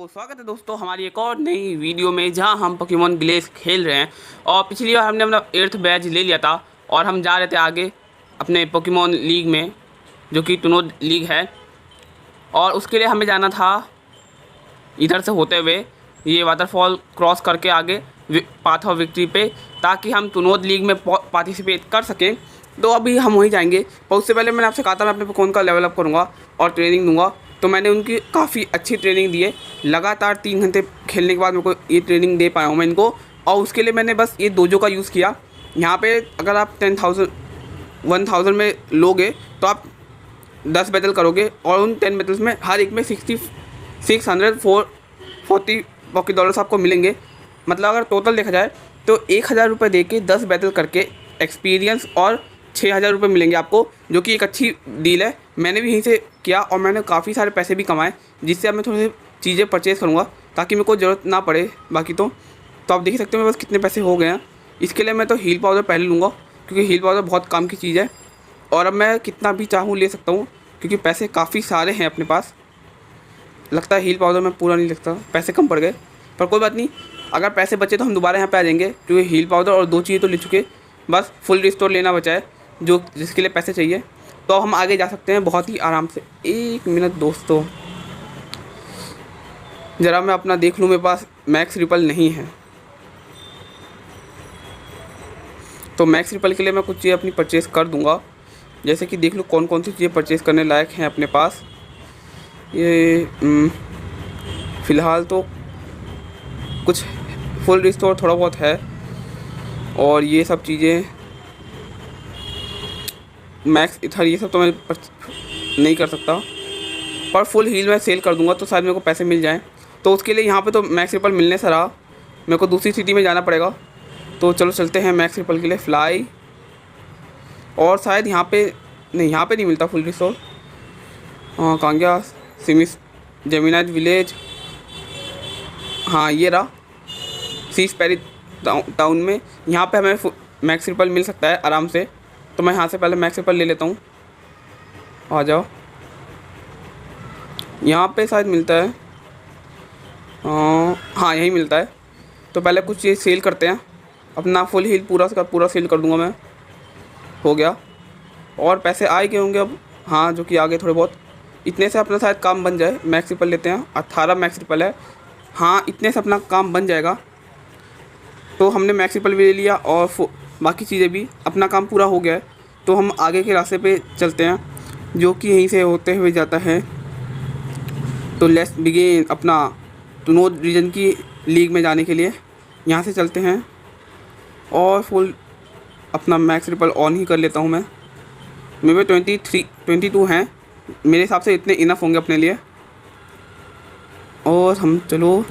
तो स्वागत है दोस्तों हमारी एक और नई वीडियो में, जहां हम पोकेमॉन ग्लेस खेल रहे हैं। और पिछली बार हमने अपना 8th बैच ले लिया था और हम जा रहे थे आगे अपने पोकेमॉन लीग में, जो कि टूनोद लीग है। और उसके लिए हमें जाना था इधर से होते हुए ये वाटरफॉल क्रॉस करके आगे पाथ ऑफ विक्ट्री पे, ताकि हम टूनोद लीग में पार्टिसिपेट कर सकें। तो अभी हम वहीं जाएंगे, पर उससे पहले मैंने आपसे कहा था मैं अपने पोकेमॉन का लेवल अप करूँगा और ट्रेनिंग दूंगा। तो मैंने उनकी काफ़ी अच्छी ट्रेनिंग दी है। लगातार 3 घंटे खेलने के बाद मेरे को ये ट्रेनिंग दे पाया हूँ मैं इनको। और उसके लिए मैंने बस ये डोजो का यूज़ किया। यहाँ पे अगर आप 10,000 में लोगे तो आप 10 बैटल करोगे और उन 10 बैटल्स में हर एक में 640 पॉकेट डॉलर्स आपको मिलेंगे। मतलब अगर टोटल देखा जाए तो 1,000 रुपये दे के 10 बैटल करके एक्सपीरियंस और 6,000 रुपये मिलेंगे आपको, जो कि एक अच्छी डील है। मैंने भी यहीं से किया और मैंने काफ़ी सारे पैसे भी कमाए, जिससे अब मैं थोड़ी सी चीज़ें परचेज़ करूँगा ताकि मेरे को ज़रूरत ना पड़े। बाकी तो आप देख सकते हो मेरे पास कितने पैसे हो गए हैं। इसके लिए मैं तो हील पाउडर पहले लूँगा, क्योंकि हील पाउडर बहुत काम की चीज़ है। और अब मैं कितना भी चाहूँ ले सकता हूँ, क्योंकि पैसे काफ़ी सारे हैं अपने पास। लगता है हील पाउडर में पूरा नहीं लगता, पैसे कम पड़ गए, पर कोई बात नहीं। अगर पैसे बचे तो हम दोबारा यहाँ पे आ जाएंगे, क्योंकि हील पाउडर और 2 चीज़ें तो ले चुके, बस फुल रिस्टोर लेना बचा है जो जिसके लिए पैसे चाहिए। तो हम आगे जा सकते हैं बहुत ही आराम से। 1 मिनट दोस्तों, ज़रा मैं अपना देख लूँ, मेरे पास मैक्स रिपल नहीं है। तो मैक्स रिपल के लिए मैं कुछ चीज़ें अपनी परचेज़ कर दूँगा, जैसे कि देख लूँ कौन कौन सी चीज़ें परचेज़ करने लायक हैं अपने पास। ये फ़िलहाल तो कुछ फुल रिस्टोर थोड़ा बहुत है, और ये सब चीज़ें मैक्स इधर ये सब तो मैं नहीं कर सकता, पर फुल हील मैं सेल कर दूंगा तो शायद मेरे को पैसे मिल जाएं। तो उसके लिए यहाँ पे तो मैक्स रिपल मिलने से रहा, मेरे को दूसरी सिटी में जाना पड़ेगा। तो चलो चलते हैं मैक्स रिपल के लिए। फ्लाई, और शायद यहाँ पे नहीं, यहाँ पे नहीं मिलता फुल रिस्टोर। हाँ कहाँ गया, सिमिस जेमिनाइट विलेज, हाँ ये रहा सी स्पेरी टाउन में। यहाँ पे हमें मैक्स रिपल मिल सकता है आराम से। तो मैं यहाँ से पहले मैक्स रिपल ले लेता हूँ। आ जाओ, यहाँ पे शायद मिलता है, हाँ यही मिलता है। तो पहले कुछ चीज़ सेल करते हैं, अपना फुल हील पूरा का पूरा सेल कर दूँगा मैं। हो गया, और पैसे आए गए होंगे अब, हाँ जो कि आगे थोड़े बहुत। इतने से अपना शायद काम बन जाए। मैक्स रिपल लेते हैं, 18 मैक्स रिपल है, हाँ इतने से अपना काम बन जाएगा। तो हमने मैक्स रिपल भी ले लिया और बाकी चीज़ें भी, अपना काम पूरा हो गया है। तो हम आगे के रास्ते पे चलते हैं, जो कि यहीं से होते हुए जाता है। तो लेट्स बिगिन अपना टूनोद रीजन की लीग में जाने के लिए यहाँ से चलते हैं। और फुल अपना मैक्स रिपल ऑन ही कर लेता हूँ मैं। मेरे 22 हैं, मेरे हिसाब से इतने इनफ होंगे अपने लिए। और हम चलो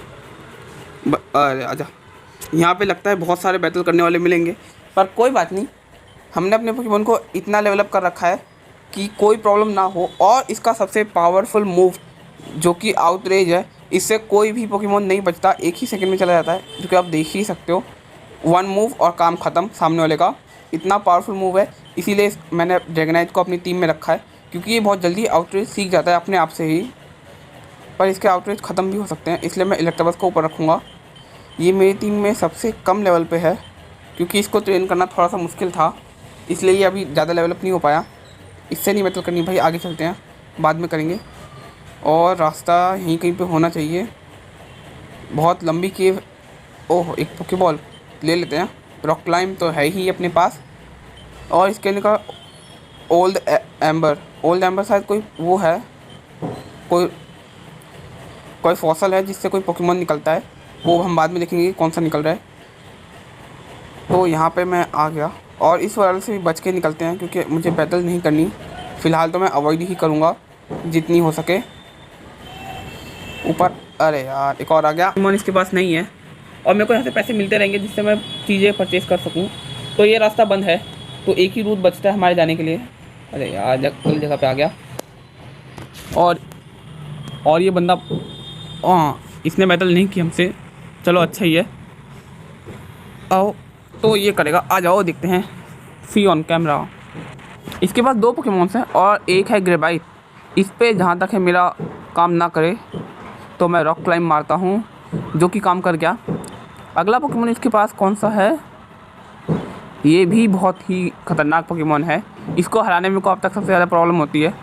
अरे आजा, यहाँ पे लगता है बहुत सारे बैटल करने वाले मिलेंगे, पर कोई बात नहीं। हमने अपने पोकेमॉन को इतना लेवल अप कर रखा है कि कोई प्रॉब्लम ना हो। और इसका सबसे पावरफुल मूव जो कि आउटरेज है, इससे कोई भी पोकेमॉन नहीं बचता, 1 ही सेकंड में चला जाता है, जो कि आप देख ही सकते हो। 1 मूव और काम ख़त्म सामने वाले का। इतना पावरफुल मूव है, इसीलिए मैंने ड्रैगनाइट को अपनी टीम में रखा है, क्योंकि ये बहुत जल्दी आउटरेज सीख जाता है अपने आप से ही। पर इसके आउटरेज ख़त्म भी हो सकते हैं, इसलिए मैं इलेक्ट्रोबस को ऊपर रखूँगा। ये मेरी टीम में सबसे कम लेवल पे है, क्योंकि इसको ट्रेन करना थोड़ा सा मुश्किल था, इसलिए ये अभी ज़्यादा लेवल अप नहीं हो पाया। इससे नहीं बैटल करनी भाई, आगे चलते हैं, बाद में करेंगे। और रास्ता यहीं कहीं पे होना चाहिए, बहुत लंबी केव। ओह एक पोकेबॉल ले लेते हैं, रॉक क्लाइम तो है ही अपने पास। और इसके निकल ओल्ड एम्बर शायद कोई वो है, कोई फॉसल है जिससे कोई पोकेमॉन निकलता है, वो हम बाद में देखेंगे कौन सा निकल रहा है। तो यहाँ पे मैं आ गया, और इस वाले से भी बच के निकलते हैं, क्योंकि मुझे बैटल नहीं करनी फ़िलहाल। तो मैं अवॉइड ही करूँगा जितनी हो सके ऊपर। अरे यार एक और आ गया, पोकेमॉन इसके पास नहीं है, और मेरे को यहाँ से पैसे मिलते रहेंगे जिससे मैं चीज़ें परचेज़ कर सकूँ। तो ये रास्ता बंद है, तो एक ही रूट बचता है हमारे जाने के लिए। अरे यार गलत जगह पे आ गया। और ये बंदा, हाँ इसने बैटल नहीं की हमसे, चलो अच्छा ही है। आओ, तो ये करेगा, आ जाओ देखते हैं। सी ऑन कैमरा। इसके पास 2 पोकेमॉन्स हैं और एक है ग्रेबाइट। इस पे जहाँ तक है मेरा काम ना करे, तो मैं रॉक क्लाइंब मारता हूँ, जो कि काम कर गया। अगला पोकेमॉन इसके पास कौन सा है, ये भी बहुत ही ख़तरनाक पोकेमॉन है। इसको हराने में को अब तक सबसे ज़्यादा प्रॉब्लम होती है,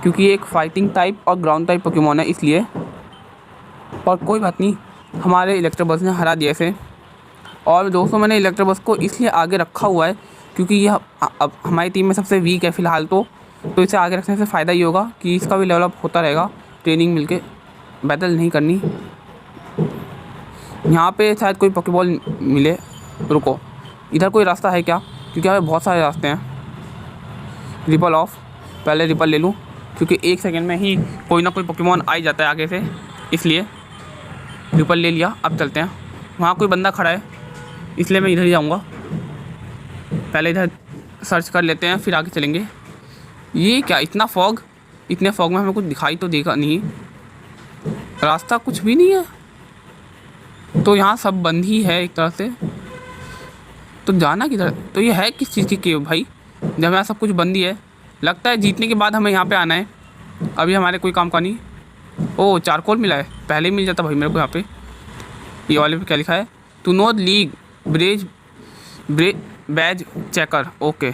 क्योंकि ये एक फाइटिंग टाइप और ग्राउंड टाइप पोकेमॉन है इसलिए। पर कोई बात नहीं, हमारे इलेक्ट्रोबस ने हरा दिया इसे। और दोस्तों मैंने इलेक्ट्रोबस को इसलिए आगे रखा हुआ है क्योंकि यह अब हमारी टीम में सबसे वीक है फ़िलहाल तो इसे आगे रखने से फ़ायदा ही होगा कि इसका भी डेवलप होता रहेगा, ट्रेनिंग मिलके बैटल नहीं करनी। यहाँ पे शायद कोई पोकेबॉल मिले, रुको इधर कोई रास्ता है क्या, क्योंकि यहाँ पे बहुत सारे रास्ते हैं। रिपल ऑफ, पहले रिपल ले लूँ क्योंकि 1 सेकंड में ही कोई ना कोई पोकेमॉन आ ही जाता है आगे से, इसलिए रिपल ले लिया। अब चलते हैं, वहाँ कोई बंदा खड़ा है इसलिए मैं इधर ही जाऊँगा। पहले इधर सर्च कर लेते हैं फिर आगे चलेंगे। ये क्या इतना फॉग, इतने फॉग में हमें कुछ दिखाई तो देगा नहीं, रास्ता कुछ भी नहीं है, तो यहाँ सब बंद ही है एक तरह से। तो जाना किधर, तो ये है किस चीज़ की केव भाई, जब यहाँ सब कुछ बंद ही है। लगता है जीतने के बाद हमें यहाँ पे आना है, अभी हमारे कोई काम का नहीं। ओह चारकोल मिला है, पहले ही मिल जाता भाई मेरे को। यहाँ पे ये वाले पे क्या लिखा है, टू नो लीग ब्रेज बैज चेकर। ओके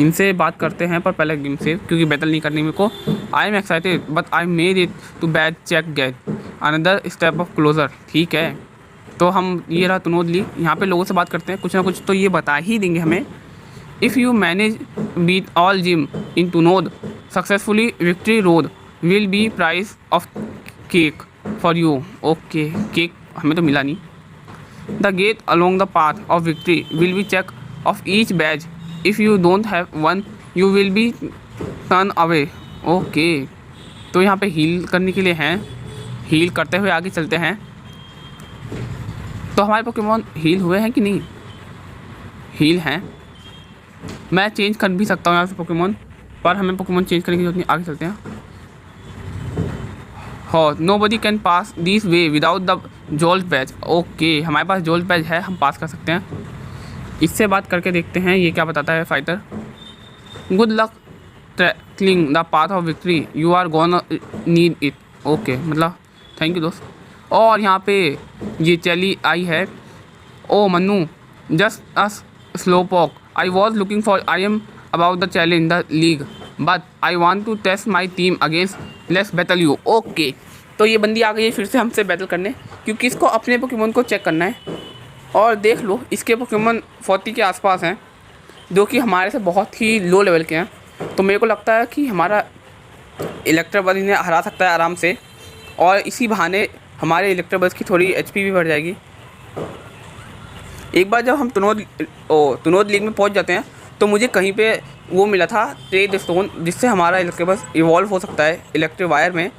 इनसे बात करते हैं, पर पहले गेम से क्योंकि बैटल नहीं करनी मेरे को। I am excited but I made it to badge check get another step of closure. ठीक है, तो हम ये रहा तुनोद लीग, यहाँ पे लोगों से बात करते हैं, कुछ ना कुछ तो ये बता ही देंगे हमें। If you manage beat all gym in तुनोद successfully victory road will be price of cake for you. Okay cake हमें तो मिला नहीं। The gate along the path of victory will be check of each badge, if you don't have one you will be turn away. Okay तो यहाँ पे heal करने के लिए हैं, हील करते हुए आगे चलते हैं। तो हमारे पोकेमॉन हील हुए हैं कि नहीं, हील हैं। मैं चेंज कर भी सकता हूँ यहाँ से पोकेमॉन, पर हमें पोकेमॉन चेंज करने की जरूरत नहीं। आगे चलते हैं। हाँ nobody can pass this way without the jolt badge. Okay हमारे पास जोल्ट बैज है, हम पास कर सकते हैं। इससे बात करके देखते हैं ये क्या बताता है fighter. Good luck tackling the path of victory, you are gonna need it. Okay मतलब थैंक यू दोस्त। और यहाँ पे ये चली आई है। ओ मन्नू just us slowpoke, I was looking for I am about the challenge the league but I want to test my team against let's battle you. Okay तो ये बंदी आ गई है फिर से हमसे बैटल करने, क्योंकि इसको अपने पोकेमॉन को चेक करना है। और देख लो इसके पोकेमॉन 40 के आसपास हैं, जो कि हमारे से बहुत ही लो लेवल के हैं। तो मेरे को लगता है कि हमारा इलेक्ट्रोबस इन्हें हरा सकता है आराम से, और इसी बहाने हमारे इलेक्ट्रोबस की थोड़ी HP भी बढ़ जाएगी। एक बार जब हम तुनोद लीग में पहुंच जाते हैं तो मुझे कहीं पे वो मिला था ट्रेड स्टोन, जिससे हमारा इलेक्ट्रोबस इवॉल्व हो सकता है इलेक्ट्रिक वायर में।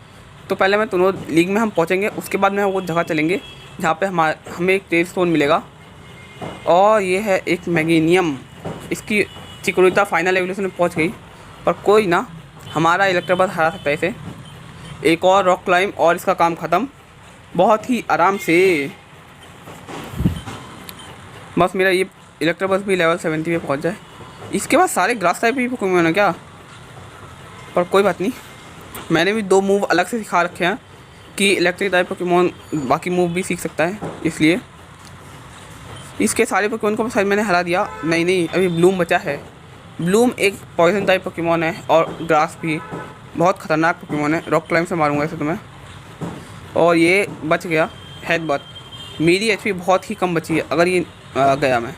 तो पहले मैं तुनोद लीग में हम पहुंचेंगे, उसके बाद में वो जगह चलेंगे जहाँ पे हमें एक ट्रेड स्टोन मिलेगा। और ये है एक मैगनीनियम, इसकी चिकुरिता फाइनल एवोल्यूशन में पहुँच गई, पर कोई ना, हमारा इलेक्ट्रोबस हरा सकता है इसे। एक और रॉक क्लाइंब और इसका काम ख़त्म बहुत ही आराम से। बस मेरा ये इलेक्ट्रोबस भी लेवल 70 पे पहुंच जाए। इसके बाद सारे ग्रास टाइप भी पोकेमॉन है क्या, पर कोई बात नहीं। मैंने भी 2 मूव अलग से सिखा रखे हैं कि इलेक्ट्रिक टाइप पोकेमॉन बाकी मूव भी सीख सकता है, इसलिए इसके सारे पोकेमॉन को शायद मैंने हरा दिया। नहीं अभी ब्लूम बचा है। ब्लूम एक पॉइजन टाइप पोकेमॉन है और ग्रास भी बहुत ख़तरनाक पोकेमॉन है। रॉक क्लाइंब से मारूंगा इसे तो मैं। और ये बच गया हेडबट, मेरी HP बहुत ही कम बची है अगर ये गया मैं,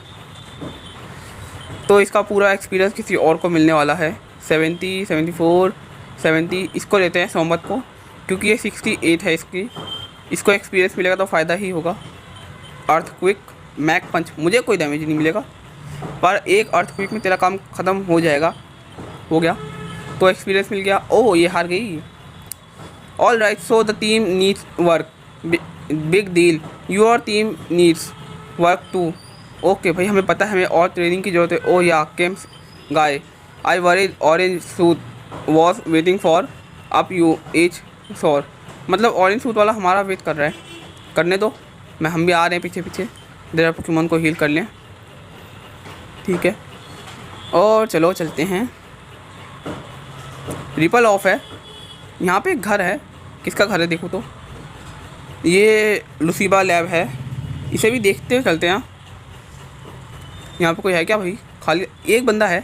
तो इसका पूरा एक्सपीरियंस किसी और को मिलने वाला है। 70, 74, 70 इसको लेते हैं सोमवत को, क्योंकि ये 68 है इसको एक्सपीरियंस मिलेगा तो फ़ायदा ही होगा। अर्थक्विक मैक पंच, मुझे कोई डैमेज नहीं मिलेगा, पर एक अर्थक्विक में तेरा काम ख़त्म हो जाएगा। हो गया तो एक्सपीरियंस मिल गया। ओह ये हार गई। All right so the team needs work, big deal, your team needs work too. Okay भाई हमें पता है हमें और ट्रेनिंग की ज़रूरत है। ओ या केम्स guy, I worried orange suit was waiting for up you as shore. मतलब ऑरेंज सूट वाला हमारा वेट कर रहा है, करने दो, हम भी आ रहे हैं पीछे पीछे, जरा पोकेमॉन को हील कर लें। ठीक है और चलो चलते हैं। रिपल ऑफ है, यहाँ पे एक घर है, किसका घर है देखो तो। ये लुसीबा लैब है, इसे भी देखते हुए चलते हैं। यहाँ पे कोई है क्या भाई? खाली एक बंदा है।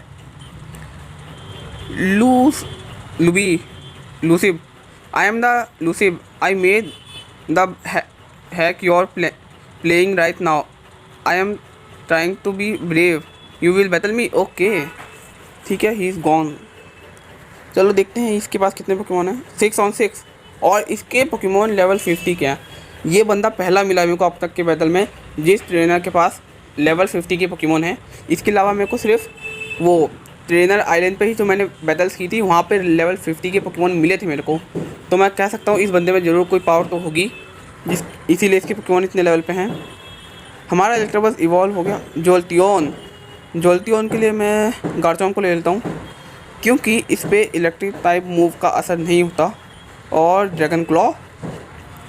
लूसिब, आई एम द लूसिब, I made the hack your playing right now, I am trying to be brave, you will battle me. Okay ठीक है, ही इज़ गॉन। चलो देखते हैं इसके पास कितने पोकेमोन हैं। 6 on 6 और इसके पोकेमोन लेवल 50 के हैं। ये बंदा पहला मिला मेरे को अब तक के बैटल में जिस ट्रेनर के पास लेवल 50 के पोकेमोन हैं। इसके अलावा मेरे को सिर्फ वो ट्रेनर आइलैंड पे ही जो मैंने बैटल्स की थी वहाँ पे लेवल 50 के पोकेमोन मिले थे मेरे को। तो मैं कह सकता हूँ इस बंदे में ज़रूर कोई पावर तो होगी, इसीलिए इसके पोकेमोन इतने लेवल पे हैं। हमारा इलेक्ट्रोबस इवॉल्व हो गया। जोल्टियोन के लिए मैं गार्चॉम्प को ले लेता हूँ क्योंकि इस पर इलेक्ट्रिक टाइप मूव का असर नहीं होता। और ड्रैगन क्लॉ,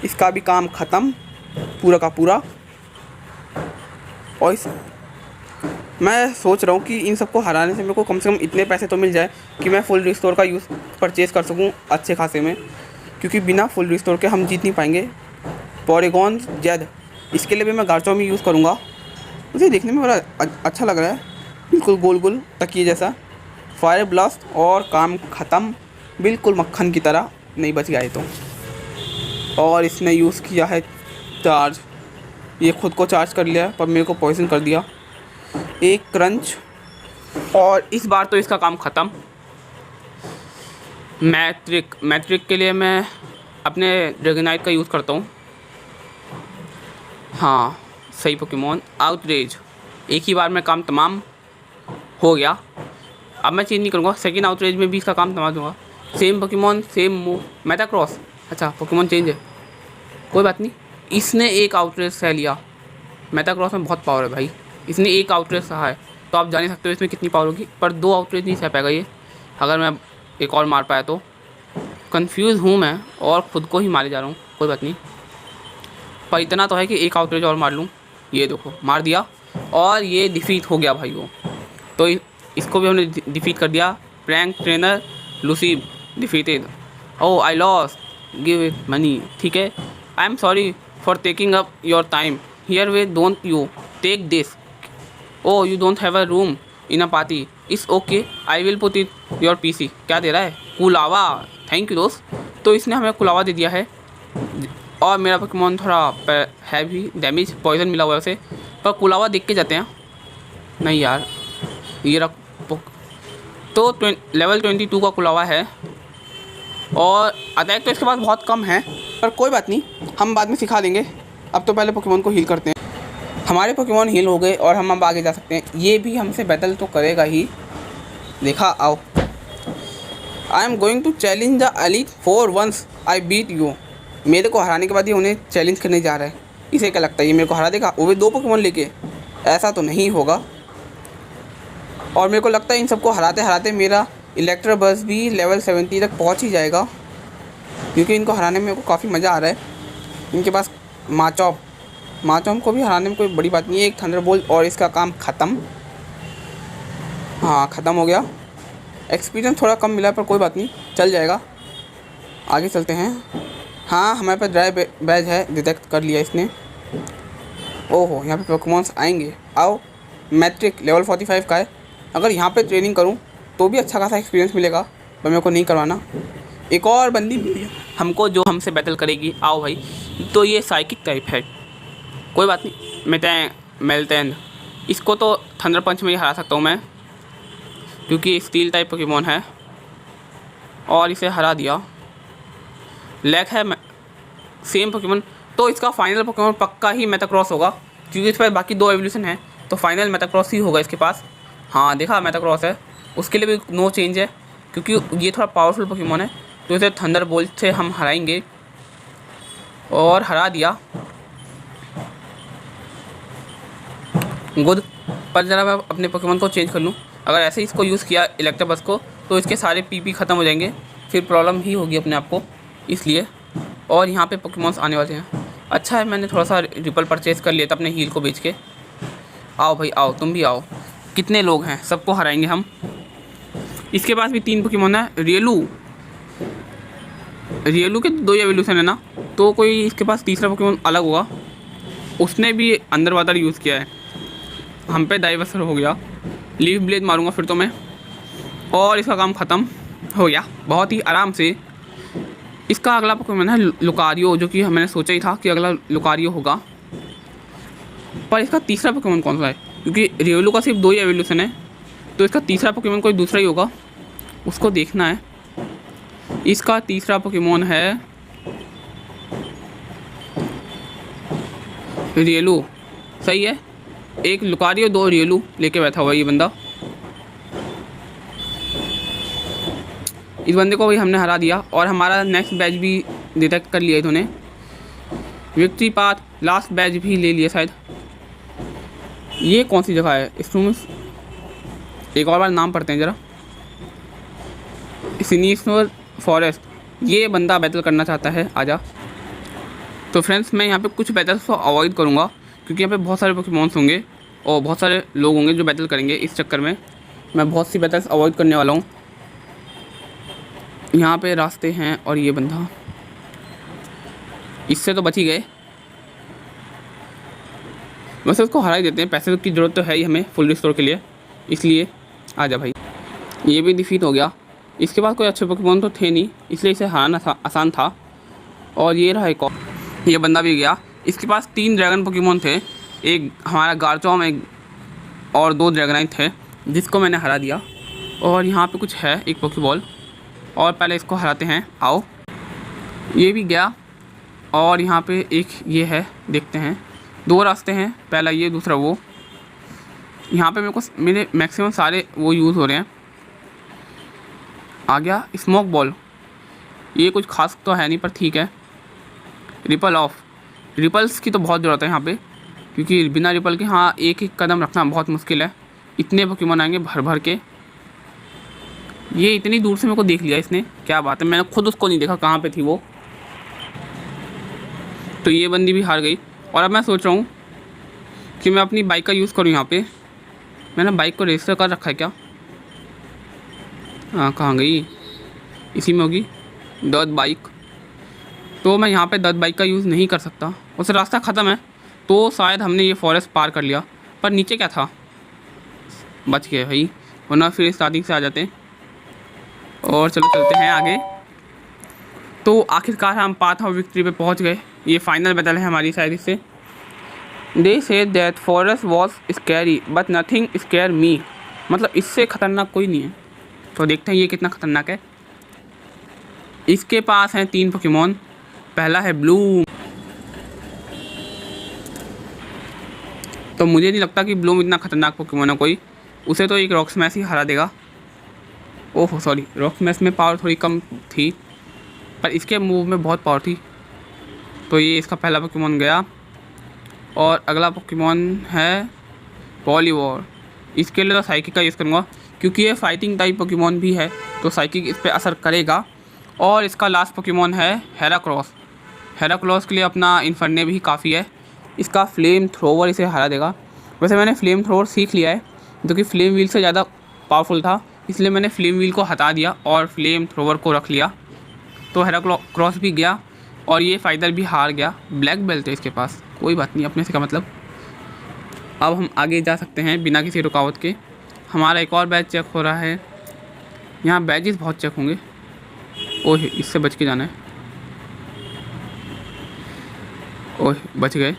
इसका भी काम ख़त्म पूरा का पूरा। और मैं सोच रहा हूँ कि इन सबको हराने से मेरे को कम से कम इतने पैसे तो मिल जाए कि मैं फुल रिस्टोर का यूज़ परचेज़ कर सकूँ अच्छे खासे में, क्योंकि बिना फुल रिस्टोर के हम जीत नहीं पाएंगे। पॉलीगॉन जेड, इसके लिए भी मैं गार्चॉम्प ही यूज़ करूँगा। मुझे देखने में बड़ा अच्छा लग रहा है, बिल्कुल गोल गोल तकिए जैसा। फायर ब्लास्ट और काम ख़त्म, बिल्कुल मक्खन की तरह, नहीं बच गया है तो। और इसने यूज़ किया है चार्ज, ये खुद को चार्ज कर लिया पर मेरे को पॉइजन कर दिया। एक क्रंच और इस बार तो इसका काम ख़त्म। मैट्रिक के लिए मैं अपने ड्रैगनाइट का यूज़ करता हूँ। हाँ सही पोकेमोन। आउटरेज, एक ही बार में काम तमाम हो गया। अब मैं चेंज नहीं करूँगा, सेकंड आउटरेज में भी इसका काम तमाम दूँगा। Same Pokemon same move. Metagross, अच्छा पोकेमोन चेंज है, कोई बात नहीं। इसने एक आउटरेज सह लिया। मेटाक्रॉस में बहुत पावर है भाई, इसने एक आउटरेज सहा है तो आप जान ही सकते हो इसमें कितनी पावर होगी। पर 2 आउटरेज नहीं सह पाएगा ये, अगर मैं एक और मार पाया तो। कंफ्यूज हूँ मैं और ख़ुद को ही मारे जा रहा हूँ, कोई बात नहीं। पर इतना तो है कि एक आउटरेज और मार लूँ। ये देखो मार दिया और ये डिफीट हो गया भाई वो। तो इसको भी हमने डिफीट कर दिया। प्रैंक ट्रेनर लूसीब defeated. Oh I lost, give it money. ठीक है, I am sorry for taking up your time, here way don't you take this. Oh you don't have a room in a party, it's okay, I will put it your PC. क्या दे रहा है? कुलावा, thank you दोस्त। तो इसने हमें कुलावा दे दिया है। और मेरा पोकेमोन थोड़ा है भी डैमेज, पॉइजन मिला हुआ है उसे। पर कुलावा देख के जाते हैं। नहीं यार, ये रख तो लेवल 22 का कुलावा है और अटैक तो इसके पास बहुत कम है, पर कोई बात नहीं, हम बाद में सिखा देंगे। अब तो पहले पोकेमोन को हील करते हैं। हमारे पोकेमोन हील हो गए और हम अब आगे जा सकते हैं। ये भी हमसे बैटल तो करेगा ही, देखा। आओ, I am going to challenge the elite for once I beat you. मेरे को हराने के बाद ये उन्हें चैलेंज करने जा रहा है। इसे क्या लगता है ये मेरे को हरा देगा? वो भी 2 पोकेमोन लेके? ऐसा तो नहीं होगा। और मेरे को लगता है इन सबको हराते हराते मेरा इलेक्ट्रोबस भी लेवल 70 तक पहुंच ही जाएगा, क्योंकि इनको हराने में मेरे को काफ़ी मज़ा आ रहा है। इनके पास माचॉप को भी हराने में कोई बड़ी बात नहीं है। एक थंडरबोल्ट और इसका काम ख़त्म। हाँ ख़त्म हो गया। एक्सपीरियंस थोड़ा कम मिला पर कोई बात नहीं, चल जाएगा। आगे चलते हैं। हाँ हमारे पास ड्राई बैज है, डिटेक्ट कर लिया इसने। ओहो यहाँ पे पोकेमॉन्स आएंगे। आओ, मैट्रिक लेवल 45 का है। अगर यहाँ पे ट्रेनिंग करूँ तो भी अच्छा खासा एक्सपीरियंस मिलेगा, पर मेरे को नहीं करवाना। एक और बंदी मिली हमको जो हमसे बैटल करेगी। आओ भाई, तो ये साइकिक टाइप है, कोई बात नहीं। मेल्टेन, इसको तो थंडर पंच में ही हरा सकता हूँ मैं, क्योंकि स्टील टाइप पोकेमॉन है। और इसे हरा दिया। लैक है सेम पोकेमॉन, तो इसका फाइनल पोकेमॉन पक्का ही मेटाक्रॉस होगा, क्योंकि इस पर बाकी 2 एवोल्यूशन है, तो फाइनल मेटाक्रॉस ही होगा इसके पास। हाँ देखा, मेटाक्रॉस है। उसके लिए भी नो चेंज है, क्योंकि ये थोड़ा पावरफुल पोकेमॉन है, तो इसे थंडरबोल्ट से हम हराएंगे। और हरा दिया, गुड। पर ज़रा मैं अपने पोकेमॉन को चेंज कर लूँ। अगर ऐसे ही इसको यूज़ किया इलेक्ट्रोबस को, तो इसके सारे पीपी ख़त्म हो जाएंगे, फिर प्रॉब्लम ही होगी अपने आप को, इसलिए। और यहाँ पे पोकेमॉन्स आने वाले हैं। अच्छा है मैंने थोड़ा सा रिपल परचेज़ कर लिया था अपने हील को बेच के। आओ भाई आओ, तुम भी आओ। कितने लोग हैं, सबको हराएंगे हम। इसके पास भी 3 पोकेमॉन है। रियलू के 2 एवोल्यूशन है ना, तो कोई इसके पास तीसरा पोकेमॉन अलग होगा, उसने भी अंडर वाटर यूज़ किया है। हम पे डाइवर्सर हो गया। लीफ ब्लेड मारूंगा फिर तो मैं, और इसका काम ख़त्म हो गया बहुत ही आराम से। इसका अगला पोकेमॉन है लुकारियो, जो कि मैंने सोचा ही था कि अगला लुकारियो होगा। पर इसका तीसरा पोकेमॉन कौन सा है, क्योंकि रियोलू का सिर्फ 2 ही एवोल्यूशन है, तो इसका तीसरा पोकेमॉन कोई दूसरा ही होगा, उसको देखना है। इसका तीसरा पोकेमॉन है रियोलू। सही है, एक लुकारियो 2 रियोलू लेके बैठा हुआ ये बंदा। इस बंदे को भी हमने हरा दिया और हमारा नेक्स्ट बैच भी डिटेक्ट कर लिया इन्होंने। विक्ट्री पाथ लास्ट बैच भी ले लिया शायद। ये कौन सी जगह है इंस्ट्रूमेंट्स, एक और बार नाम पढ़ते हैं ज़रा। सिनीस्नोर फॉरेस्ट, ये बंदा बैटल करना चाहता है, आजा। तो फ्रेंड्स मैं यहाँ पे कुछ बैटल्स को अवॉइड करूँगा, क्योंकि यहाँ पे बहुत सारे पोकेमॉन्स होंगे और बहुत सारे लोग होंगे जो बैटल करेंगे। इस चक्कर में मैं बहुत सी बैटल्स अवॉइड करने वाला हूँ। यहाँ पे रास्ते हैं और ये बंदा, इससे तो बच ही गए। वैसे उसको हरा ही देते हैं, पैसे की ज़रूरत तो है ही हमें फुल रिस्टोर के लिए, इसलिए आजा भाई। ये भी डिफीट हो गया। इसके पास कोई अच्छे पोकेमॉन तो थे नहीं, इसलिए इसे हराना था आसान था। और ये रहा एक और, ये बंदा भी गया। इसके पास 3 ड्रैगन पोकेमॉन थे, एक हमारा गार्चॉम, एक और 2 ड्रैगनाइट थे, जिसको मैंने हरा दिया। और यहाँ पे कुछ है एक पोकेबॉल, और पहले इसको हराते हैं, आओ। ये भी गया। और यहाँ पे एक ये है, देखते हैं। 2 रास्ते हैं, पहला ये दूसरा वो। यहाँ पे मेरे मैक्सिमम सारे वो यूज़ हो रहे हैं। आ गया स्मोक बॉल, ये कुछ खास तो है नहीं पर ठीक है। रिपल ऑफ, रिपल्स की तो बहुत ज़रूरत है यहाँ पे, क्योंकि बिना रिपल के हाँ एक कदम रखना बहुत मुश्किल है। इतने पोकेमॉन आएंगे भर भर के। ये इतनी दूर से मेरे को देख लिया इसने, क्या बात है, मैंने खुद उसको नहीं देखा कहाँ पे थी वो। तो ये बंदी भी हार गई। और अब मैं सोच रहा हूँ कि मैं अपनी बाइक का यूज़ करूँ। यहाँ पे मैंने बाइक को रजिस्टर कर रखा है क्या? हाँ, कहाँ गई? इसी में होगी दर्द बाइक। तो मैं यहाँ पे दर्द बाइक का यूज़ नहीं कर सकता, उस रास्ता ख़त्म है। तो शायद हमने ये फॉरेस्ट पार कर लिया, पर नीचे क्या था? बच गए भाई, वरना फिर स्टार्टिंग से आ जाते। और चलो चलते हैं आगे। तो आखिरकार हम पाथ ऑफ विक्ट्री पे पहुंच गए। ये फाइनल बैटल है हमारी शायद इससे। They say that forest was scary but nothing scare me, मतलब इससे ख़तरनाक कोई नहीं है। तो देखते हैं ये कितना ख़तरनाक है। इसके पास हैं 3 पोकेमॉन। पहला है ब्लूम। तो मुझे नहीं लगता कि ब्लूम इतना ख़तरनाक पोकेमॉन है कोई, उसे तो एक रॉक स्मैश ही हरा देगा। ओह सॉरी, रॉक स्मैश में पावर थोड़ी कम थी, पर इसके मूव में बहुत पावर थी। तो ये इसका पहला पोकेमॉन गया। और अगला पोकेमॉन है पॉलीवॉर। इसके लिए तो साइकिक का यूज़ करूँगा, क्योंकि ये फाइटिंग टाइप पोकेमॉन भी है, तो साइकिक इस पर असर करेगा। और इसका लास्ट पोकेमॉन है हेराक्रोस। हेराक्रोस के लिए अपना इन्फर्ने भी काफ़ी है। इसका फ्लेम थ्रोवर इसे हरा देगा। वैसे मैंने फ्लेम थ्रोवर सीख लिया है, जो कि फ्लेम व्हील से ज़्यादा पावरफुल था, इसलिए मैंने फ्लेम व्हील को हटा दिया और फ्लेम थ्रोवर को रख लिया। तो हेराक्रोस भी गया और ये फाइटर भी हार गया। ब्लैक बेल्ट है इसके पास, कोई बात नहीं, अपने से का मतलब। अब हम आगे जा सकते हैं बिना किसी रुकावट के। हमारा एक और बैच चेक हो रहा है। यहाँ बैचेस बहुत चेक होंगे। ओह, इससे बच के जाना है। ओह, बच गए।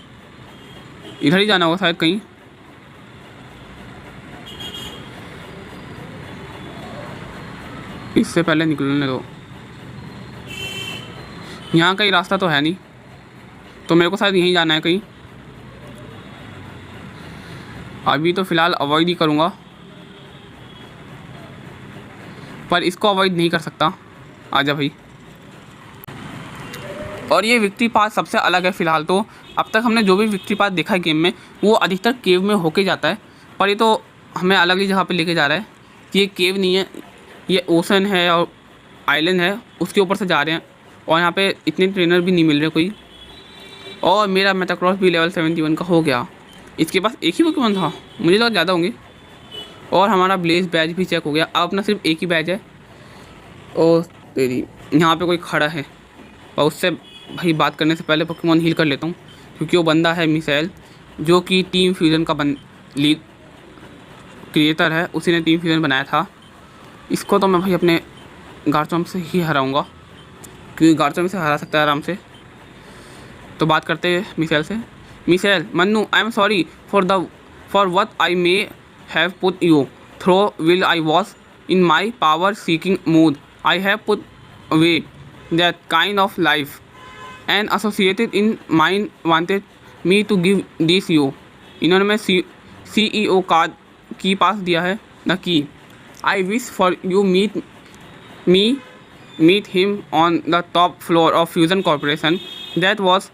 इधर ही जाना होगा शायद कहीं। इससे पहले निकलने दो। यहाँ कहीं रास्ता तो है नहीं, तो मेरे को शायद यहीं जाना है कहीं। अभी तो फ़िलहाल अवॉइड ही करूँगा, पर इसको अवॉइड नहीं कर सकता। आजा भाई। और ये विक्ट्री पाथ सबसे अलग है फ़िलहाल तो। अब तक हमने जो भी विक्ट्री पाथ देखा है गेम में, वो अधिकतर केव में होके जाता है, पर ये तो हमें अलग ही जगह पे लेके जा रहा है। कि ये केव नहीं है, ये ओशन है और आइलैंड है, उसके ऊपर से जा रहे हैं। और यहाँ पे इतने ट्रेनर भी नहीं मिल रहे कोई। और मेरा मेटाक्रॉस भी लेवल 71 का हो गया। इसके पास एक ही पोकेमॉन था, मुझे लगा ज़्यादा होंगे। और हमारा ब्लेज बैच भी चेक हो गया। अब अपना सिर्फ एक ही बैच है। और तेरी यहाँ पे कोई खड़ा है और उससे भाई बात करने से पहले पोकेमॉन हील कर लेता हूँ, क्योंकि वो बंदा है मिसाइल, जो कि टीम फ्यूज़न का लीड क्रिएटर है, उसी ने टीम फ्यूज़न बनाया था। इसको तो मैं भाई अपने गार्चम्प से ही हराऊँगा, क्योंकि गार्चम्प से हरा सकता है आराम से। तो बात करते हैं मिसाइल से। Missile, Mannu, I am sorry for what I may have put you through while I was in my power seeking mood. I have put away that kind of life and associated in mind wanted me to give this you. इन्होंने मैं CEO card की पास दिया है, the key. I wish for you meet him on the top floor of Fusion Corporation. That was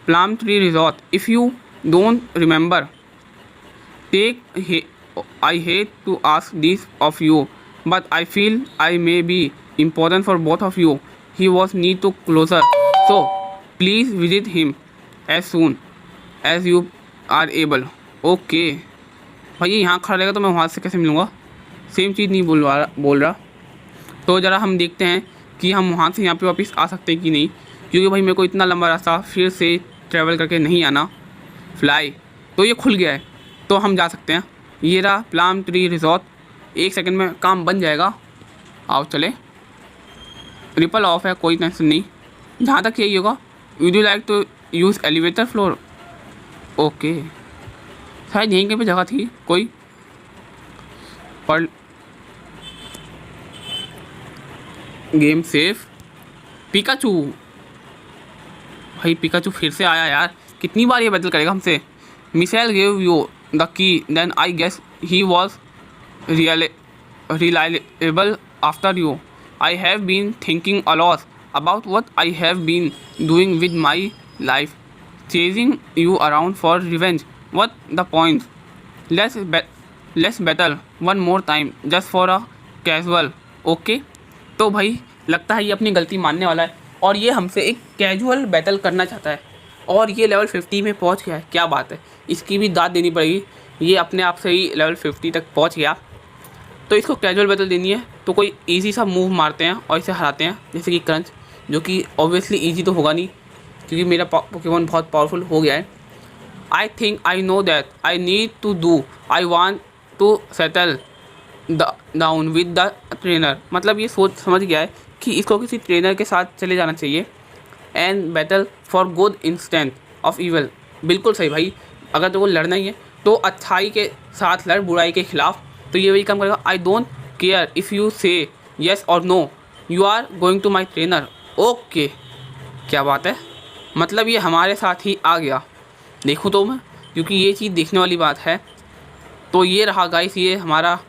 Plum Tree Resort. If you don't remember, I hate to ask this of you, but I feel I may be important for both of you. He was need to closer, so please visit him as soon as you are able. Okay. भाई यहाँ खड़ा रहेगा तो मैं वहाँ से कैसे मिलूँगा? सेम चीज़ नहीं बोल रहा। तो ज़रा हम देखते हैं कि हम वहाँ से यहाँ पे वापस आ सकते हैं कि नहीं, क्योंकि भाई मेरे को इतना लंबा रास्ता फिर से ट्रैवल करके नहीं आना। फ्लाई तो ये खुल गया है, तो हम जा सकते हैं। ये रहा प्लम ट्री रिजॉर्ट, 1 सेकंड में काम बन जाएगा। आओ चले। रिपल ऑफ है, कोई टेंशन नहीं। जहाँ तक यही होगा, would you like to use elevator floor? Okay, शायद यहीं कहीं पे जगह थी कोई, पर गेम सेफ। पिकाचू, भाई पिकाचू फिर से आया यार, कितनी बार ये बैटल करेगा हमसे। Missile gave you the key, then I guess he was reliable after you. I have been thinking a lot about what I have been doing with my life, chasing you around for revenge. What the point? Let's battle one more time just for a casual. Okay, तो भाई लगता है ये अपनी गलती मानने वाला है और ये हमसे एक कैजुअल बैटल करना चाहता है, और ये लेवल 50 में पहुंच गया है। क्या बात है, इसकी भी दाद देनी पड़ेगी। ये अपने आप से ही लेवल 50 तक पहुंच गया, तो इसको कैजुअल बैटल देनी है। तो कोई ईजी सा मूव मारते हैं और इसे हराते हैं, जैसे कि क्रंच, जो कि ऑब्वियसली ईजी तो होगा नहीं, क्योंकि मेरा पोकेमॉन बहुत पावरफुल हो गया है। I think I know that I need to do, I want to settle down with the trainer. मतलब ये सोच समझ गया है कि इसको किसी ट्रेनर के साथ चले जाना चाहिए। And battle for good instant of evil. बिल्कुल सही भाई, अगर तो वो लड़ना ही है तो अच्छाई के साथ लड़, बुराई के खिलाफ। तो ये वही काम करेगा। I don't care if you say yes और no, you are going to my trainer. Okay, क्या बात है, मतलब ये हमारे साथ ही आ गया। देखूँ तो मैं, क्योंकि ये चीज़ देखने वाली बात है। तो ये रहा गाइस, ये हमारा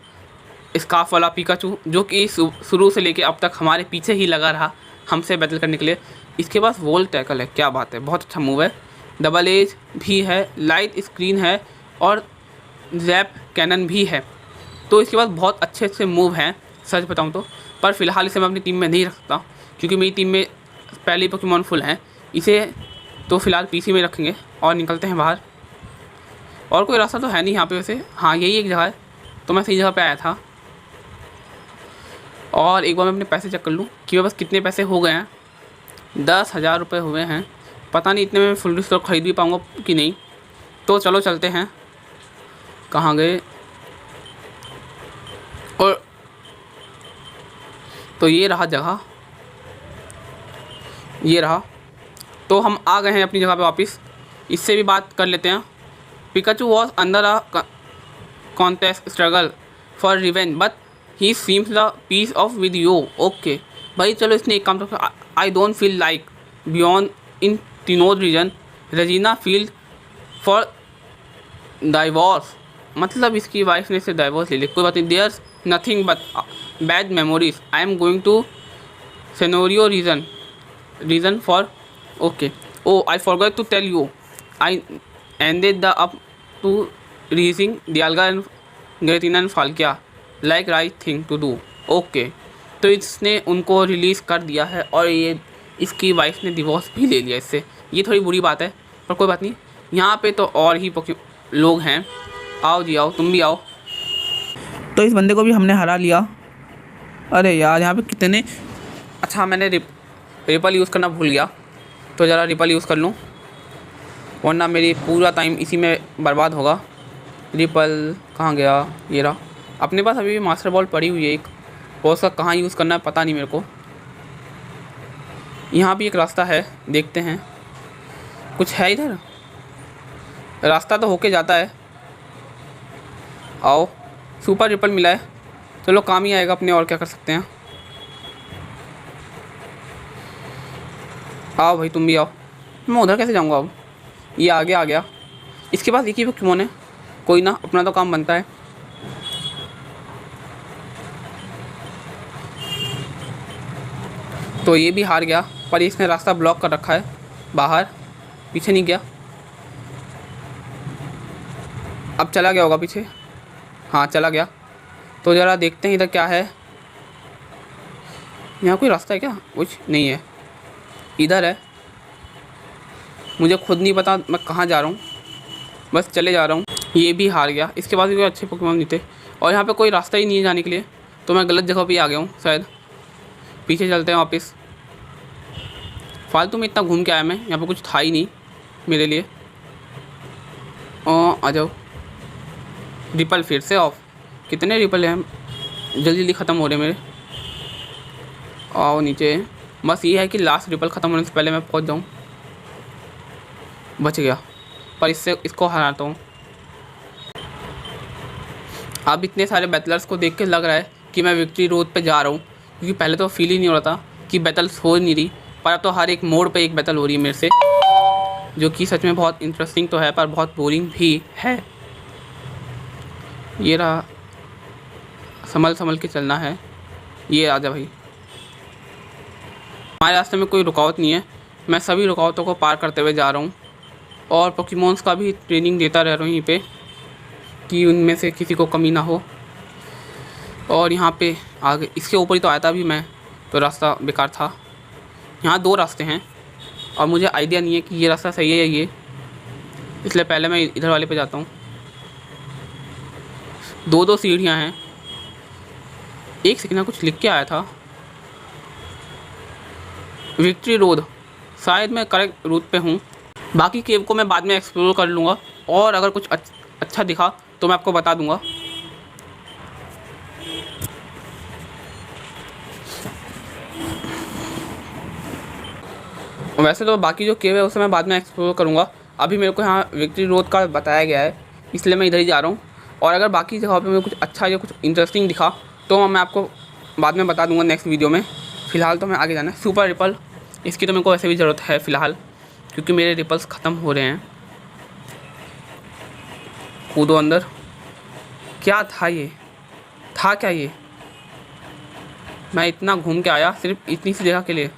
स्कार्फ वाला पिकाचू, जो कि शुरू से लेके अब तक हमारे पीछे ही लगा रहा हमसे बैटल करने के लिए। इसके पास वोल्ट टैकल है, क्या बात है, बहुत अच्छा मूव है। डबल एज भी है, लाइट स्क्रीन है और जैप कैनन भी है। तो इसके पास बहुत अच्छे अच्छे मूव हैं सच बताऊं तो। पर फिलहाल इसे मैं अपनी टीम में नहीं रख सकता, क्योंकि मेरी टीम में पहले ही पोकेमॉन फुल हैं। इसे तो फिलहाल पीसी में रखेंगे और निकलते हैं बाहर। और कोई रास्ता तो है नहीं यहाँ पे वैसे। हाँ, यही एक जगह है, तो मैं सही जगह पे आया था। और एक बार मैं अपने पैसे चेक कर लूँ कि मेरे पास कितने पैसे हो गए हैं। 10,000 रुपये हुए हैं। पता नहीं इतने में फुल रिस्टोर खरीद भी पाऊँगा कि नहीं। तो चलो चलते हैं। कहाँ गए? और तो ये रहा जगह, ये रहा। तो हम आ गए हैं अपनी जगह पे वापस। इससे भी बात कर लेते हैं। Pikachu was under a contest struggle for revenge but he seems the peace of with you. Okay भाई, चलो इसने एक काम तो, I don't feel like beyond in तीनों रीजन रेजिना फील फॉर डाइवोर्स। मतलब इसकी वाइफ ने इसे डाइवोर्स ले लिया। कोई बात नहीं, there's nothing but bad memories. I am going to सेनोरियो region for. Okay, oh I forgot to tell you, I ended the up to रीजिंग डियालगा एंड ग्रेटिना एंड फाल्किया like right thing to do. Okay, तो इसने उनको release कर दिया है और ये इसकी वाइफ ने डिवोर्स भी ले लिया इससे। ये थोड़ी बुरी बात है, पर कोई बात नहीं। यहाँ पे तो और ही लोग हैं। आओ जी आओ, तुम भी आओ। तो इस बंदे को भी हमने हरा लिया। अरे यार, यहाँ पे कितने, अच्छा मैंने रिपल यूज़ करना भूल गया, तो ज़रा रिपल यूज़ कर लूँ, वरना मेरी पूरा टाइम इसी में बर्बाद होगा। रिपल कहाँ गया? ये रहा। अपने पास अभी भी मास्टर बॉल पड़ी हुई है एक, और उसका कहाँ यूज़ करना है पता नहीं मेरे को। यहाँ भी एक रास्ता है, देखते हैं कुछ है इधर। रास्ता तो होके जाता है। आओ, सुपर रिपल मिला है, चलो काम ही आएगा अपने, और क्या कर सकते हैं। आओ भाई, तुम भी आओ। मैं उधर कैसे जाऊँगा अब? ये आगे आ गया। इसके पास एक ही पोकेमॉन है, कोई ना, अपना तो काम बनता है। तो ये भी हार गया, पर इसने रास्ता ब्लॉक कर रखा है बाहर, पीछे नहीं गया। अब चला गया होगा पीछे, हाँ चला गया। तो ज़रा देखते हैं इधर क्या है। यहाँ कोई रास्ता है क्या? कुछ नहीं है, इधर है। मुझे खुद नहीं पता मैं कहाँ जा रहा हूँ, बस चले जा रहा हूँ। ये भी हार गया, इसके पास भी कोई अच्छे पोकेमॉन नहीं थे, और यहाँ पे कोई रास्ता ही नहीं है जाने के लिए, तो मैं गलत जगह पे आ गया हूँ शायद। पीछे चलते हैं वापस, फालतू में इतना घूम के आया मैं, यहाँ पे कुछ था ही नहीं मेरे लिए। आ जाओ। रिपल फिर से ऑफ। कितने रिपल हैं? जल्दी जल्दी ख़त्म हो रहे मेरे। आओ नीचे। बस ये है कि लास्ट रिपल ख़त्म होने से पहले मैं पहुँच जाऊँ। बच गया, पर इसको हराता हूँ। अब इतने सारे बैटलर्स को देख के लग रहा है कि मैं विक्ट्री रोड पे जा रहा हूँ, क्योंकि पहले तो फील ही नहीं हो रहा था कि बैटल्स हो नहीं रही, पर अब तो हर एक मोड़ पे एक बैटल हो रही है मेरे से, जो कि सच में बहुत इंटरेस्टिंग तो है, पर बहुत बोरिंग भी है। ये रहा, संभल के चलना है। ये आजा भाई। हमारे रास्ते में कोई रुकावट नहीं है, मैं सभी रुकावटों को पार करते हुए जा रहा हूँ, और पोकेमॉन्स का भी ट्रेनिंग देता रह रहा हूँ यहीं पे, कि उनमें से किसी को कमी ना हो। और यहाँ पे आगे इसके ऊपर ही तो आया था अभी मैं, तो रास्ता बेकार था। यहाँ 2 रास्ते हैं, और मुझे आइडिया नहीं है कि ये रास्ता सही है या ये, इसलिए पहले मैं इधर वाले पे जाता हूँ। 2 सीढ़ियाँ हैं। एक सेकंड, कुछ लिख के आया था, विक्ट्री रोड। शायद मैं करेक्ट रूट पे हूँ। बाकी केव को मैं बाद में एक्सप्लोर कर लूँगा, और अगर कुछ अच्छा दिखा तो मैं आपको बता दूँगा। वैसे तो बाकी जो केव है उसे मैं बाद में एक्सप्लोर करूँगा। अभी मेरे को यहाँ विक्ट्री रोड का बताया गया है, इसलिए मैं इधर ही जा रहा हूँ। और अगर बाकी जगह पे मुझे कुछ अच्छा या कुछ इंटरेस्टिंग दिखा तो मैं आपको बाद में बता दूँगा नेक्स्ट वीडियो में। फ़िलहाल तो मैं आगे जाना है। सुपर रिपल, इसकी तो मेरे को वैसे भी ज़रूरत है फ़िलहाल, क्योंकि मेरे रिपल्स ख़त्म हो रहे हैं। कूदो अंदर। क्या था ये? था क्या ये? मैं इतना घूम के आया सिर्फ इतनी सी जगह के लिए।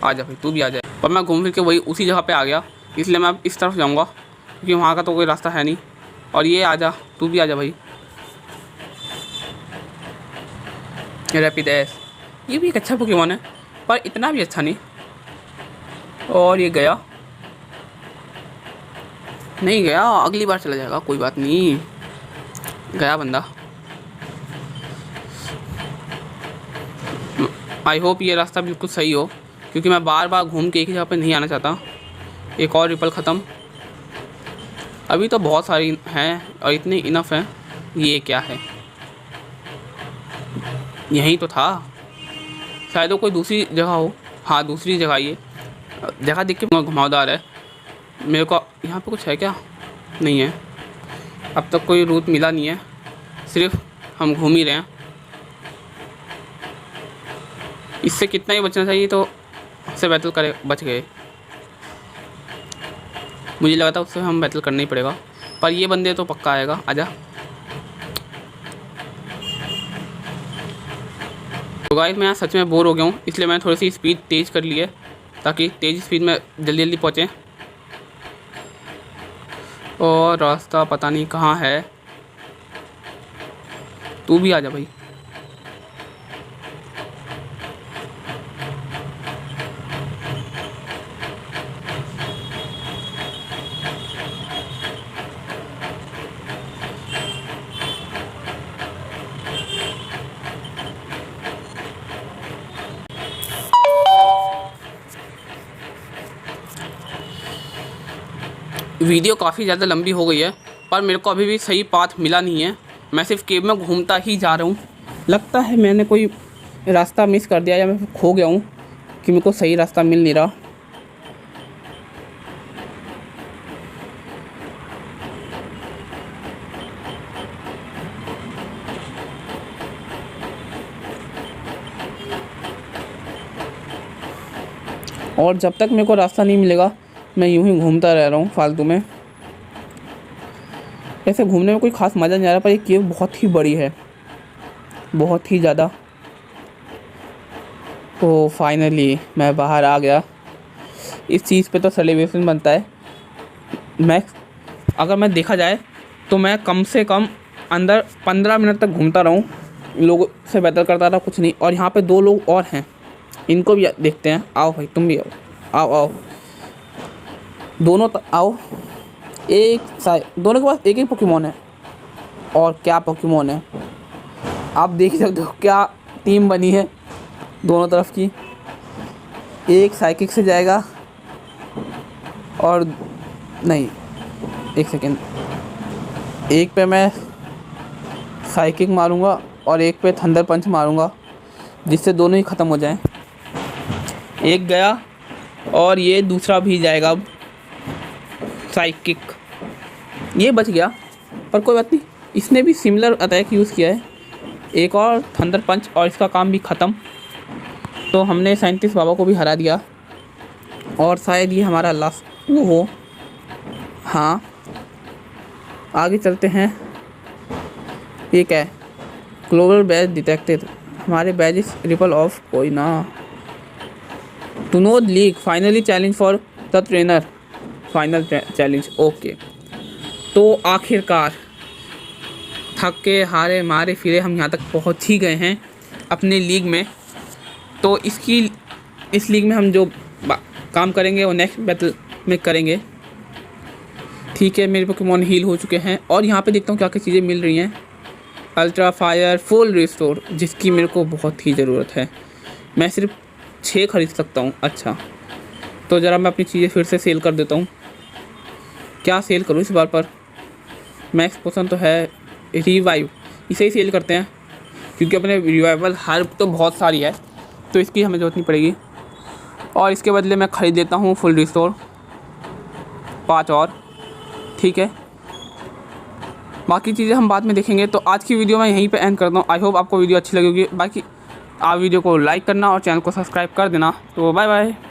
आ जा भाई, तू भी आ जाए। पर मैं घूम फिर के वही उसी जगह पे आ गया, इसलिए मैं अब इस तरफ जाऊंगा, क्योंकि वहाँ का तो कोई रास्ता है नहीं। और ये आ जा, तू भी आ जा भाई। रैपिडेस, ये भी एक अच्छा पोकेमॉन है, पर इतना भी अच्छा नहीं। और ये गया नहीं गया, अगली बार चला जाएगा, कोई बात नहीं। गया बंदा। आई होप ये रास्ता बिल्कुल सही हो, क्योंकि मैं बार बार घूम के एक ही जगह पे नहीं आना चाहता। एक और रिपल ख़त्म। अभी तो बहुत सारी हैं और इतने इनफ हैं। ये क्या है? यहीं तो था शायद, वो कोई दूसरी जगह हो। हाँ, दूसरी जगह। ये जगह देख के घुमावदार है। मेरे को यहाँ पे कुछ है क्या? नहीं है, अब तक कोई रूट मिला नहीं है, सिर्फ हम घूम ही रहे हैं। इससे कितना ही बचना चाहिए, तो उससे बैटल करे बच गए। मुझे लगा था उससे हम बैटल करना ही पड़ेगा, पर ये बंदे तो पक्का आएगा। आजा। तो गाइस, मैं यहाँ सच में बोर हो गया हूँ, इसलिए मैंने थोड़ी सी स्पीड तेज़ कर ली है, ताकि तेज़ स्पीड में जल्दी जल्दी पहुँचें। और रास्ता पता नहीं कहाँ है। तू भी आजा भाई। वीडियो काफ़ी ज़्यादा लंबी हो गई है, पर मेरे को अभी भी सही पाथ मिला नहीं है। मैं सिर्फ केव में घूमता ही जा रहा हूँ। लगता है मैंने कोई रास्ता मिस कर दिया या मैं खो गया हूँ कि मेरे को सही रास्ता मिल नहीं रहा। और जब तक मेरे को रास्ता नहीं मिलेगा मैं यूं ही घूमता रह रहा हूँ फालतू में। ऐसे घूमने में कोई ख़ास मज़ा नहीं आ रहा, पर ये केव बहुत ही बड़ी है, बहुत ही ज़्यादा। तो फाइनली मैं बाहर आ गया। इस चीज़ पे तो सेलिब्रेशन बनता है। अगर मैं देखा जाए तो मैं कम से कम अंदर 15 मिनट तक घूमता रहूँ, लोगों से बेहतर करता रहा कुछ नहीं। और यहाँ पे 2 लोग और हैं, इनको भी देखते हैं। आओ भाई, तुम भी आओ, आओ आओ, दोनों आओ। दोनों के पास एक पोकेमॉन है। और क्या पोकेमॉन है, आप देख सकते हो क्या टीम बनी है दोनों तरफ की। एक साइकिक से जाएगा और नहीं, एक सेकेंड, एक पे मैं साइकिक मारूंगा और एक पे थंडर पंच मारूंगा, जिससे दोनों ही ख़त्म हो जाएं। एक गया और ये दूसरा भी जाएगा अब। साइकिक, ये बच गया, पर कोई बात नहीं, इसने भी सिमिलर अटैक यूज़ किया है। एक और थंडर पंच और इसका काम भी ख़त्म। तो हमने साइंटिस्ट बाबा को भी हरा दिया और शायद ये हमारा लास्ट वो हो। हाँ, आगे चलते हैं। ये क्या है, ग्लोबल बैज डिटेक्टेड। हमारे बैजेस रिपल ऑफ कोई ना। To no league finally challenge for the trainer, final challenge. Okay, तो आखिरकार थक के हारे मारे फिरे हम यहाँ तक पहुँच ही गए हैं अपने लीग में। तो इस लीग में हम जो काम करेंगे वो नेक्स्ट बैटल में करेंगे। ठीक है, मेरे पोकेमॉन हील हो चुके हैं और यहाँ पे देखता हूँ क्या क्या चीज़ें मिल रही हैं। अल्ट्रा फायर फुल रिस्टोर, जिसकी मेरे को बहुत ही ज़रूरत है। मैं सिर्फ 6 खरीद सकता हूँ। अच्छा, तो ज़रा मैं अपनी चीज़ें फिर से सेल कर देता हूँ। क्या सेल करूँ इस बार पर? मैक्स पोशन तो है, रिवाइव, इसे ही सेल करते हैं क्योंकि अपने रिवाइवल हर्ब तो बहुत सारी है, तो इसकी हमें ज़रूरत नहीं पड़ेगी। और इसके बदले मैं ख़रीद लेता हूँ फुल रिस्टोर 5 और। ठीक है, बाकी चीज़ें हम बाद में देखेंगे। तो आज की वीडियो मैं यहीं पे एंड करता हूँ। आई होप आपको वीडियो अच्छी लगी होगी। बाकी आप वीडियो को लाइक करना और चैनल को सब्सक्राइब कर देना। तो बाय बाय।